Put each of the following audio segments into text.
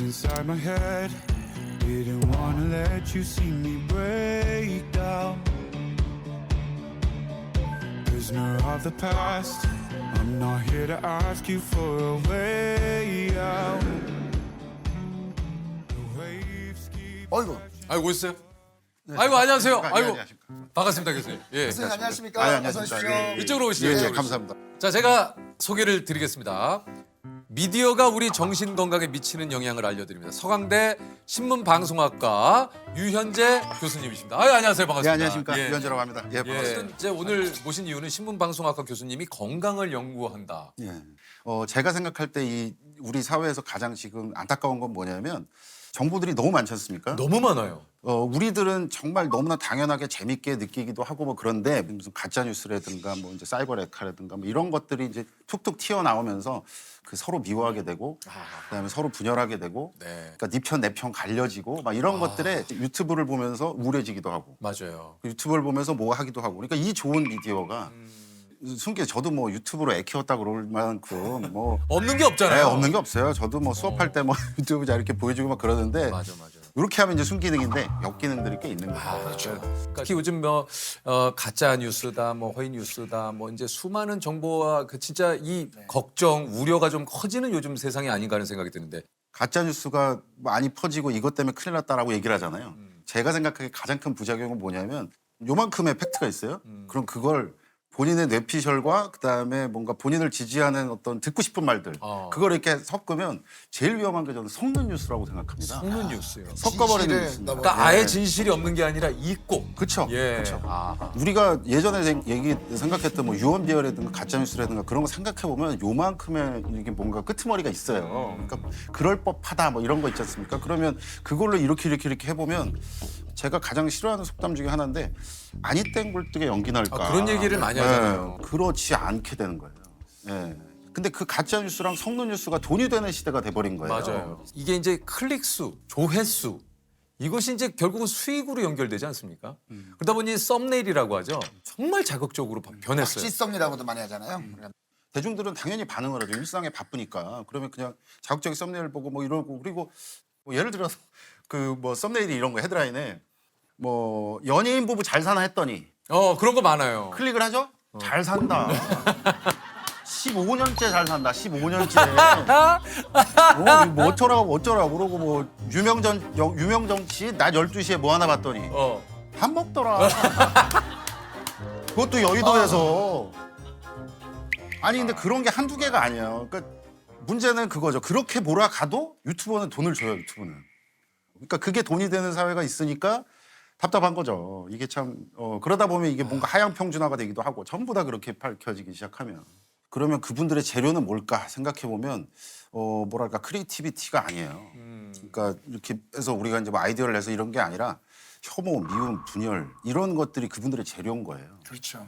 Locked inside my head. Didn't wanna let you see me break down. Prisoner of the past. I'm not here to ask you for a way out. The waves keep. 어이구. 아이고 오셨어요? 아이고 안녕하세요. 아이고 안녕하십니까. 반갑습니다 교수님. 예. 교수님 안녕하십니까? 네, 어서 안녕하십니까. 오십시오. 예, 예. 이쪽으로 오시죠. 예, 이쪽으로 감사합니다. 오시죠. 자 제가 소개를 드리겠습니다. 미디어가 우리 정신 건강에 미치는 영향을 알려드립니다. 서강대 신문방송학과 유현재 교수님이십니다. 아유 안녕하세요 반갑습니다. 네, 안녕하십니까. 예. 유현재라고 합니다. 예, 예. 반갑습니다. 이제 오늘 모신 이유는 신문방송학과 교수님이 건강을 연구한다. 예. 제가 생각할 때 이 우리 사회에서 가장 지금 안타까운 건 뭐냐면 정보들이 너무 많지 않습니까? 너무 많아요. 우리들은 정말 너무나 당연하게 재밌게 느끼기도 하고 뭐 그런데 무슨 가짜 뉴스라든가 뭐 이제 사이버 레카라든가 뭐 이런 것들이 이제 툭툭 튀어나오면서 그 서로 미워하게 되고 그다음에 서로 분열하게 되고 네. 그러니까 네 편 내 편 갈려지고 막 이런 것들에 유튜브를 보면서 우울해지기도 하고 맞아요. 유튜브를 보면서 뭐 하기도 하고 그러니까 이 좋은 미디어가 숨기 저도 뭐 유튜브로 애 키웠다 그럴 만큼 뭐 없는 게 없잖아요. 없는 게 없어요. 저도 뭐 수업할 때 뭐 유튜브 잘 이렇게 보여주고 막 그러는데 맞아. 이렇게 하면 이제 순기능인데 역기능들이 꽤 있는 거예요. 그렇죠. 특히 요즘 뭐 가짜 뉴스다, 뭐 허위 뉴스다, 뭐 이제 수많은 정보와 그 진짜 이 걱정, 우려가 좀 커지는 요즘 세상이 아닌가 하는 생각이 드는데. 가짜 뉴스가 많이 퍼지고 이것 때문에 큰일 났다라고 얘기를 하잖아요. 제가 생각하기에 가장 큰 부작용은 뭐냐면 요만큼의 팩트가 있어요. 그럼 그걸 본인의 뇌피셜과 그다음에 뭔가 본인을 지지하는 어떤 듣고 싶은 말들 그걸 이렇게 섞으면 제일 위험한 게 저는 속는 뉴스라고 생각합니다. 속는 뉴스요. 섞어버리는 진실을 뉴스입니다. 넘어- 그러니까 아예 진실이 없는 게 아니라 있고. 그렇죠. 예. 그렇죠. 아하. 우리가 예전에 생각했던 뭐 유언비어라든가 가짜뉴스라든가 그런 거 생각해 보면 요만큼의 이게 뭔가 끄트머리가 있어요. 그러니까 그럴 법하다 뭐 이런 거 있지 않습니까? 그러면 그걸로 이렇게 해보면 제가 가장 싫어하는 속담 중에 하나인데 아니 땡 굴뚝에 연기 날까. 그런 얘기를 많이 하잖아요. 그렇지 않게 되는 거예요. 예. 근데 그 가짜 뉴스랑 속는 뉴스가 돈이 되는 시대가 돼버린 거예요. 맞아요. 이게 이제 클릭 수, 조회수 이것이 이제 결국은 수익으로 연결되지 않습니까? 그러다 보니 썸네일이라고 하죠. 정말 자극적으로 변했어요. 찌썸이라고도 많이 하잖아요. 대중들은 당연히 반응을 하죠. 일상에 바쁘니까. 그러면 그냥 자극적인 썸네일 보고 뭐 이러고 그리고 뭐 예를 들어서 그 뭐 썸네일이 이런 거 헤드라인에 뭐 연예인 부부 잘 사나 했더니 그런 거 많아요. 클릭을 하죠? 잘 산다. 15년째 잘 산다. 15년째. 뭐 어쩌라고 그러고 뭐 유명 정치 낮 12시에 뭐 하나 봤더니 밥 먹더라. 그것도 여의도에서. 아니 근데 그런 게 한두 개가 아니에요. 그러니까 문제는 그거죠. 그렇게 몰아가도 유튜버는 돈을 줘요. 유튜브는. 그러니까 그게 돈이 되는 사회가 있으니까 답답한 거죠. 이게 참 그러다 보면 이게 뭔가 하향 평준화가 되기도 하고 전부 다 그렇게 밝혀지기 시작하면 그러면 그분들의 재료는 뭘까 생각해 보면 뭐랄까 크리에이티비티가 아니에요. 그러니까 이렇게 해서 우리가 이제 뭐 아이디어를 내서 이런 게 아니라 혐오, 미움, 분열 이런 것들이 그분들의 재료인 거예요. 그렇죠.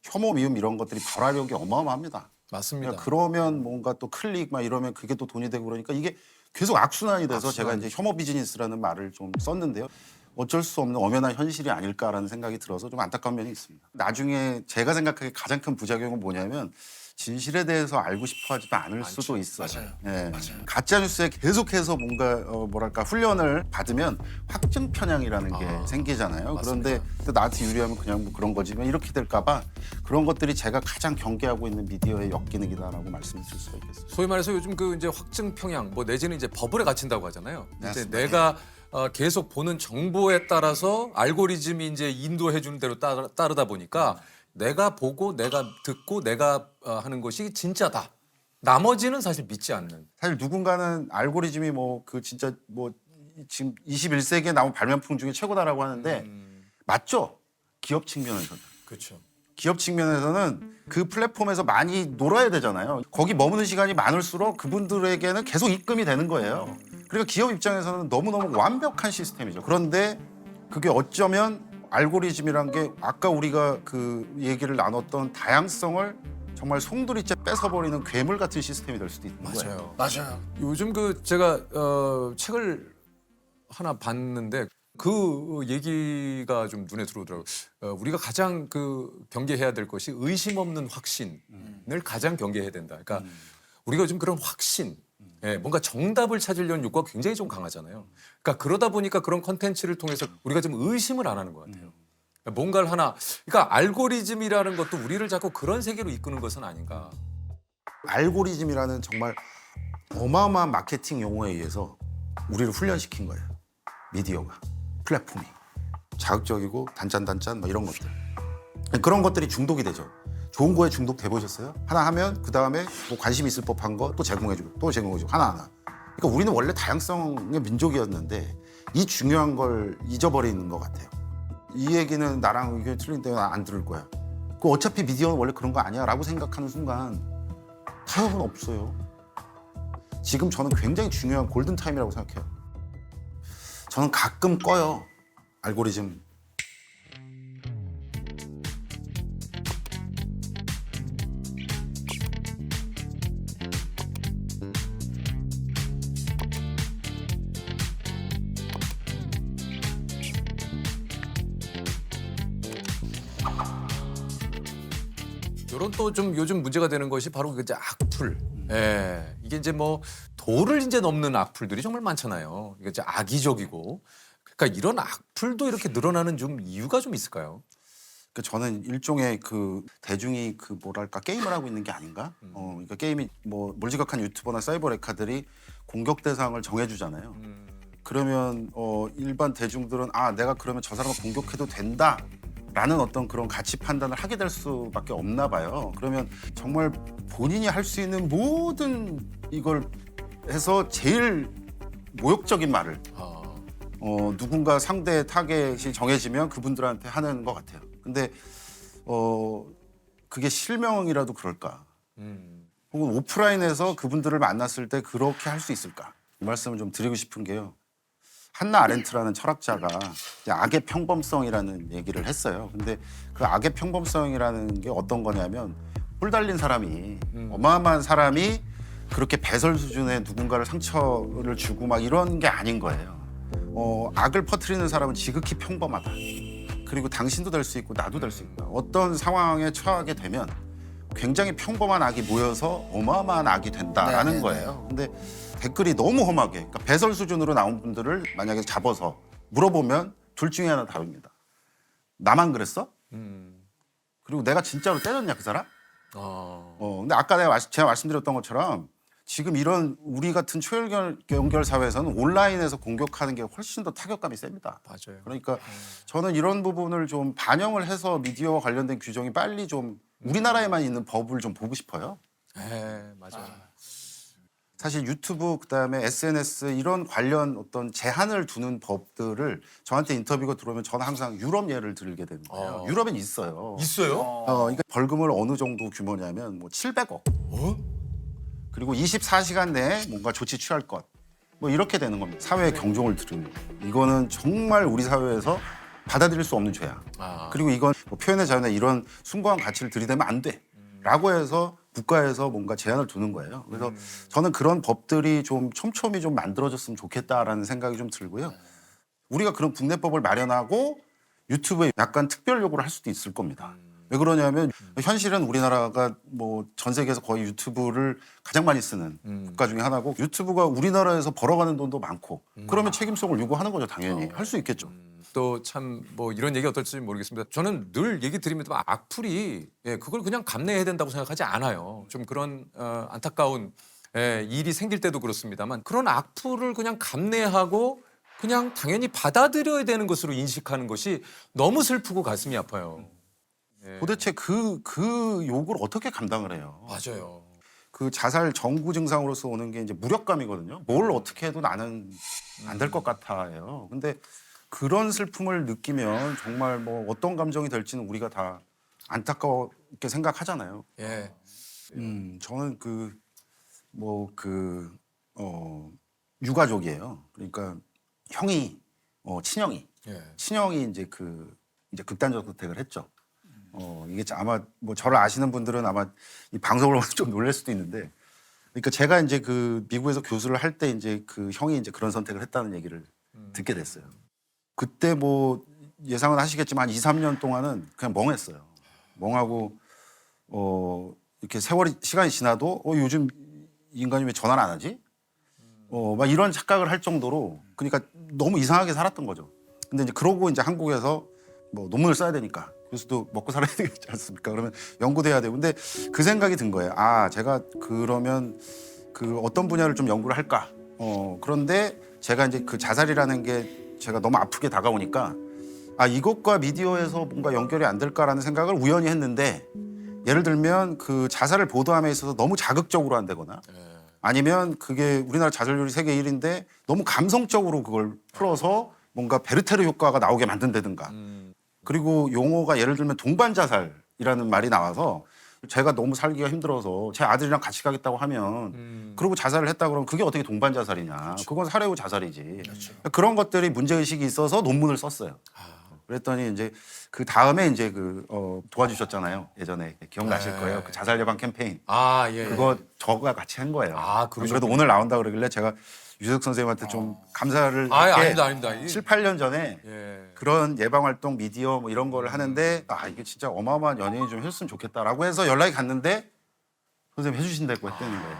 혐오, 미움 이런 것들이 발화력이 어마어마합니다. 맞습니다. 그러면 뭔가 또 클릭 막 이러면 그게 또 돈이 되고 그러니까 이게 계속 악순환이 돼서 제가 이제 혐오 비즈니스라는 말을 좀 썼는데요. 어쩔 수 없는 엄연한 현실이 아닐까라는 생각이 들어서 좀 안타까운 면이 있습니다. 나중에 제가 생각하기에 가장 큰 부작용은 뭐냐면 진실에 대해서 알고 싶어 하지도 않을 수도 있어요. 맞아요. 예. 맞아요. 가짜 뉴스에 계속해서 뭔가 뭐랄까 훈련을 받으면 확증 편향이라는 게 생기잖아요. 그런데 또 나한테 유리하면 그냥 뭐 그런 거지만 이렇게 될까봐 그런 것들이 제가 가장 경계하고 있는 미디어의 역기능이다라고 말씀드릴 수가 있겠습니다. 소위 말해서 요즘 그 이제 확증 평양 뭐 내지는 이제 버블에 갇힌다고 하잖아요. 이제 맞습니다. 내가 계속 보는 정보에 따라서 알고리즘이 이제 인도해 주는 대로 따르다 보니까 내가 보고 내가 듣고 내가 하는 것이 진짜다. 나머지는 사실 믿지 않는. 사실 누군가는 알고리즘이 뭐 그 진짜 뭐 지금 21세기에 나온 발명품 중에 최고다라고 하는데 맞죠? 기업 측면에서는. 그렇죠. 기업 측면에서는 그 플랫폼에서 많이 놀아야 되잖아요. 거기 머무는 시간이 많을수록 그분들에게는 계속 입금이 되는 거예요. 그러니까 기업 입장에서는 너무너무 완벽한 시스템이죠. 그런데 그게 어쩌면 알고리즘이란 게 아까 우리가 그 얘기를 나눴던 다양성을 정말 송두리째 뺏어버리는 괴물 같은 시스템이 될 수도 있는 거예요. 맞아요. 요즘 그 제가 책을 하나 봤는데 그 얘기가 좀 눈에 들어오더라고요. 우리가 가장 그 경계해야 될 것이 의심 없는 확신을 가장 경계해야 된다. 그러니까 우리가 요즘 그런 확신, 예, 뭔가 정답을 찾으려는 욕구가 굉장히 좀 강하잖아요. 그러니까 그러다 보니까 그런 컨텐츠를 통해서 우리가 좀 의심을 안 하는 것 같아요. 뭔가를 하나, 그러니까 알고리즘이라는 것도 우리를 자꾸 그런 세계로 이끄는 것은 아닌가. 알고리즘이라는 정말 어마어마한 마케팅 용어에 의해서 우리를 훈련시킨 거예요. 미디어가, 플랫폼이. 자극적이고 단짠단짠 뭐 이런 것들. 그런 것들이 중독이 되죠. 좋은 거에 중독돼 보셨어요? 하나 하면 그 다음에 뭐 관심 있을 법한 거 또 제공해주고 또 제공해주고 하나하나. 그러니까 우리는 원래 다양성의 민족이었는데 이 중요한 걸 잊어버리는 것 같아요. 이 얘기는 나랑 의견이 틀린데 안 들을 거야. 그 어차피 미디어는 원래 그런 거 아니야 라고 생각하는 순간 타협은 없어요. 지금 저는 굉장히 중요한 골든타임이라고 생각해요. 저는 가끔 꺼요. 알고리즘. 이런 또 좀 요즘 문제가 되는 것이 바로 그 이제 악플. 예. 이게 이제 뭐 도를 이제 넘는 악플들이 정말 많잖아요. 이게 이제 악의적이고. 그러니까 이런 악플도 이렇게 늘어나는 좀 이유가 좀 있을까요? 그 저는 일종의 그 대중이 그 뭐랄까 게임을 하고 있는 게 아닌가? 그러니까 게임이 뭐 몰지각한 유튜버나 사이버 레카들이 공격 대상을 정해주잖아요. 그러면 일반 대중들은 아 내가 그러면 저 사람을 공격해도 된다라는 어떤 그런 가치 판단을 하게 될 수밖에 없나 봐요. 그러면 정말 본인이 할 수 있는 모든 이걸 해서 제일 모욕적인 말을 아, 누군가 상대 타겟이 정해지면 그분들한테 하는 것 같아요. 근데 그게 실명이라도 그럴까? 혹은 오프라인에서 그분들을 만났을 때 그렇게 할 수 있을까? 이 말씀을 좀 드리고 싶은 게요. 한나 아렌트라는 철학자가 이제 악의 평범성이라는 얘기를 했어요. 근데 그 악의 평범성이라는 게 어떤 거냐면 뿔 달린 사람이 어마어마한 사람이 그렇게 배설 수준의 누군가를 상처를 주고 막 이런 게 아닌 거예요. 악을 퍼뜨리는 사람은 지극히 평범하다. 그리고 당신도 될 수 있고 나도 될 수 있다. 어떤 상황에 처하게 되면 굉장히 평범한 악이 모여서 어마어마한 악이 된다라는 네네네. 거예요. 근데 댓글이 너무 험하게 그러니까 배설 수준으로 나온 분들을 만약에 잡아서 물어보면 둘 중에 하나 다릅니다. 나만 그랬어? 그리고 내가 진짜로 때렸냐 그 사람? 근데 아까 제가 말씀드렸던 것처럼 지금 이런 우리 같은 초연결 사회에서는 온라인에서 공격하는 게 훨씬 더 타격감이 셉니다. 맞아요. 그러니까 저는 이런 부분을 좀 반영을 해서 미디어와 관련된 규정이 빨리 좀 우리나라에만 있는 법을 좀 보고 싶어요. 예, 맞아요. 사실 유튜브 그다음에 SNS 이런 관련 어떤 제한을 두는 법들을 저한테 인터뷰가 들어오면 저는 항상 유럽 예를 들게 되는 거예요. 유럽엔 있어요. 있어요? 그러니까 벌금을 어느 정도 규모냐면 뭐 700억. 그리고 24시간 내에 뭔가 조치 취할 것. 뭐 이렇게 되는 겁니다. 사회의 경종을 들으면. 이거는 정말 우리 사회에서 받아들일 수 없는 죄야. 그리고 이건 뭐 표현의 자유나 이런 숭고한 가치를 들이대면 안 돼. 라고 해서 국가에서 뭔가 제한을 두는 거예요. 그래서 저는 그런 법들이 좀 촘촘히 좀 만들어졌으면 좋겠다라는 생각이 좀 들고요. 우리가 그런 국내법을 마련하고 유튜브에 약간 특별 요구를 할 수도 있을 겁니다. 왜 그러냐면 현실은 우리나라가 뭐 전 세계에서 거의 유튜브를 가장 많이 쓰는 국가 중에 하나고 유튜브가 우리나라에서 벌어가는 돈도 많고 그러면 책임성을 요구하는 거죠. 당연히 할 수 있겠죠. 또 참 뭐 이런 얘기 어떨지 모르겠습니다. 저는 늘 얘기 드리면서 악플이 그걸 그냥 감내해야 된다고 생각하지 않아요. 좀 그런 안타까운 일이 생길 때도 그렇습니다만 그런 악플을 그냥 감내하고 그냥 당연히 받아들여야 되는 것으로 인식하는 것이 너무 슬프고 가슴이 아파요. 도대체 그 욕을 어떻게 감당을 해요? 맞아요. 그 자살 정구 증상으로서 오는 게 이제 무력감이거든요. 뭘 어떻게 해도 나는 안 될 것 같아요. 근데 그런 슬픔을 느끼면 정말 뭐 어떤 감정이 될지는 우리가 다 안타깝게 생각하잖아요. 예. 저는 유가족이에요. 그러니까 형이 친형이 이제 이제 극단적 선택을 했죠. 이게 아마 뭐 저를 아시는 분들은 아마 이 방송을 보면 좀 놀랄 수도 있는데, 그러니까 제가 이제 그 미국에서 교수를 할 때 이제 그 형이 이제 그런 선택을 했다는 얘기를 듣게 됐어요. 그때 뭐 예상은 하시겠지만 한 2, 3년 동안은 그냥 멍했어요. 멍하고 이렇게 시간이 지나도 요즘 이 인간이 왜 전화를 안 하지? 막 이런 착각을 할 정도로 그러니까 너무 이상하게 살았던 거죠. 근데 이제 그러고 이제 한국에서 뭐 논문을 써야 되니까 교수도 먹고 살아야 되지 않습니까? 그러면 연구도 해야 되고. 근데 그 생각이 든 거예요. 아, 제가 그러면 그 어떤 분야를 좀 연구를 할까? 그런데 제가 이제 그 자살이라는 게 제가 너무 아프게 다가오니까 아, 이것과 미디어에서 뭔가 연결이 안 될까라는 생각을 우연히 했는데 예를 들면 그 자살을 보도함에 있어서 너무 자극적으로 한다거나 아니면 그게 우리나라 자살률이 세계 1위인데 너무 감성적으로 그걸 풀어서 뭔가 베르테르 효과가 나오게 만든다든가 그리고 용어가 예를 들면 동반 자살이라는 말이 나와서 제가 너무 살기가 힘들어서 제 아들이랑 같이 가겠다고 하면 그러고 자살을 했다 그러면 그게 어떻게 동반 자살이냐. 그건 살해 후 자살이지. 그런 것들이 문제의식이 있어서 논문을 썼어요. 그랬더니 이제 그 다음에 이제 그 도와주셨잖아요. 예전에 기억나실 거예요. 그 자살 예방 캠페인. 아, 예. 그거 저가 같이 한 거예요. 아, 안 그러셨군요. 그래도 오늘 나온다 그러길래 제가 유석 선생님한테 좀 감사를 아, 할게 아닙니다. 7, 8년 전에 예. 그런 예방 활동 미디어 뭐 이런 거를 하는데 아, 이게 진짜 어마어마한 연예인이 좀 했으면 좋겠다라고 해서 연락이 갔는데 선생님 해주신다고 했다는 거예요.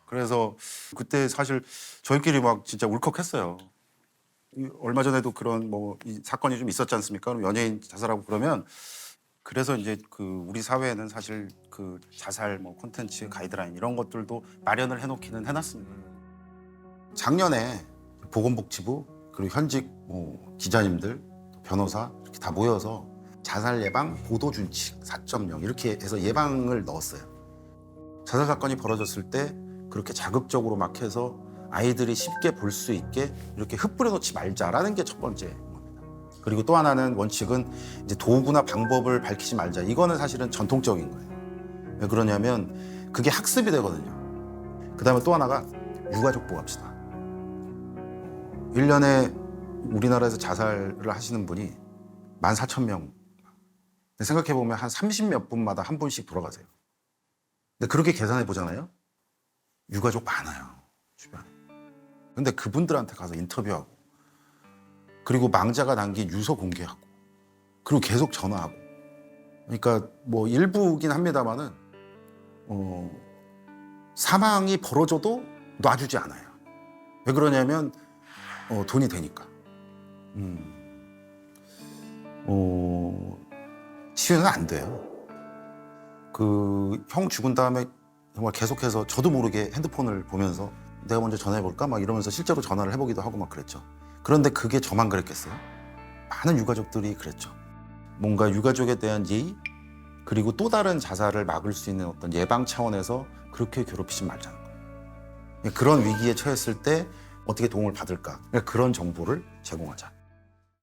그래서 그때 사실 저희끼리 막 진짜 울컥했어요. 얼마 전에도 그런 뭐 이 사건이 좀 있었지 않습니까? 그럼 연예인 자살하고 그러면 그래서 이제 그 우리 사회에는 사실 그 자살 뭐 콘텐츠 가이드라인 이런 것들도 마련을 해놓기는 해놨습니다. 작년에 보건복지부 그리고 현직 뭐 기자님들 변호사 이렇게 다 모여서 자살 예방 보도 준칙 4.0 이렇게 해서 예방을 넣었어요. 자살 사건이 벌어졌을 때 그렇게 자극적으로 막 해서 아이들이 쉽게 볼 수 있게 이렇게 흩뿌려 놓지 말자라는 게 첫 번째 겁니다. 그리고 또 하나는 원칙은 이제 도구나 방법을 밝히지 말자. 이거는 사실은 전통적인 거예요. 왜 그러냐면 그게 학습이 되거든요. 그다음에 또 하나가 유가족 보호합시다. 1년에 우리나라에서 자살을 하시는 분이 14,000명. 생각해보면 한 30몇 분마다 한 분씩 돌아가세요. 근데 그렇게 계산해 보잖아요. 유가족 많아요. 주변에. 근데 그분들한테 가서 인터뷰하고 그리고 망자가 남긴 유서 공개하고 그리고 계속 전화하고 그러니까 뭐 일부긴 합니다만은 사망이 벌어져도 놔주지 않아요. 왜 그러냐면 돈이 되니까. 치유는 안 돼요. 그 형 죽은 다음에 정말 계속해서 저도 모르게 핸드폰을 보면서 내가 먼저 전화해볼까? 막 이러면서 실제로 전화를 해보기도 하고 막 그랬죠. 그런데 그게 저만 그랬겠어요? 많은 유가족들이 그랬죠. 뭔가 유가족에 대한 예의 그리고 또 다른 자살을 막을 수 있는 어떤 예방 차원에서 그렇게 괴롭히지 말자는 거예요. 그런 위기에 처했을 때 어떻게 도움을 받을까? 그런 정보를 제공하자.